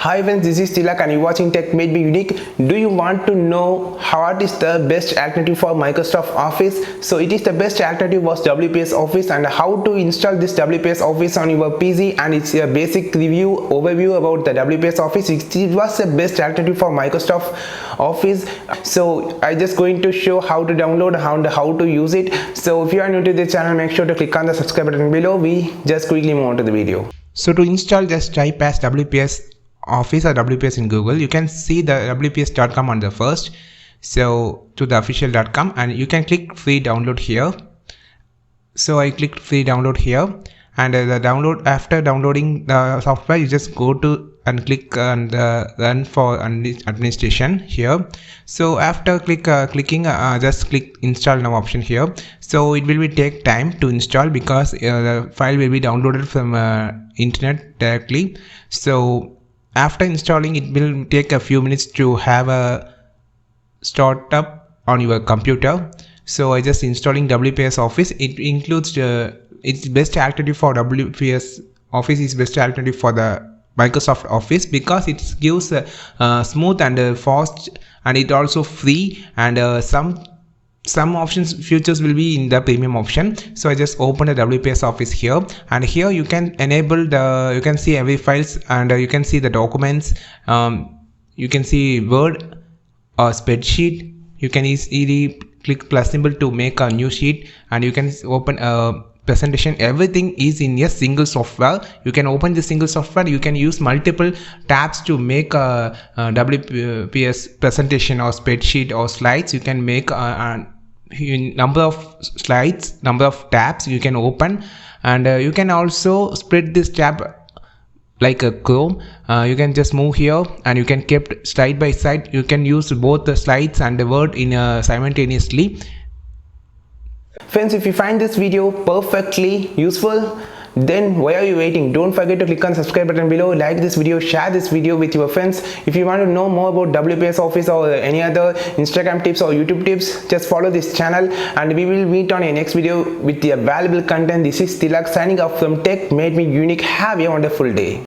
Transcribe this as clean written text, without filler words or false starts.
Hi friends, this is Tilak and you're watching Tech Made Me Unique. Do you want to know what is the best alternative for Microsoft Office? So it is the best alternative was WPS Office, and how to install this WPS Office on your PC, and it's a basic overview about the WPS Office. It was the best alternative for Microsoft Office. So I just going to show how to download and how to use it. So if you are new to this channel, make sure to click on the subscribe button below. We just quickly move on to the video. So to install, just type as WPS Office or WPS in Google. You can see the WPS.com on the first. So to the official.com, and you can click free download here. So I clicked free download here, and the download, after downloading the software, you just go to and click on the run for administration here. So after clicking, just click install now option here. So it will take time to install because the file will be downloaded from internet directly. So after installing, it will take a few minutes to have a startup on your computer. So I just installing WPS Office. It includes it's best alternative for WPS Office is best alternative for the Microsoft Office because it gives smooth and fast, and it also free, and some features will be in the premium option. So I just open the WPS Office here, and here you can enable you can see every files, and you can see the documents. You can see Word or spreadsheet. You can easily click plus symbol to make a new sheet, and you can open a presentation. Everything is in a single software. You can open the single software. You can use multiple tabs to make a WPS presentation or spreadsheet or slides. You can make a number of slides, number of tabs you can open, and you can also split this tab like a Chrome. You can just move here, and you can keep side by side. You can use both the slides and the Word in simultaneously. Friends, if you find this video perfectly useful, then why are you waiting? Don't forget to click on the subscribe button below, like this video, share this video with your friends. If you want to know more about WPS Office or any other Instagram tips or YouTube tips, just follow this channel, and we will meet on a next video with the valuable content. This is Tilak signing off from Tech Made Me Unique. Have a wonderful day.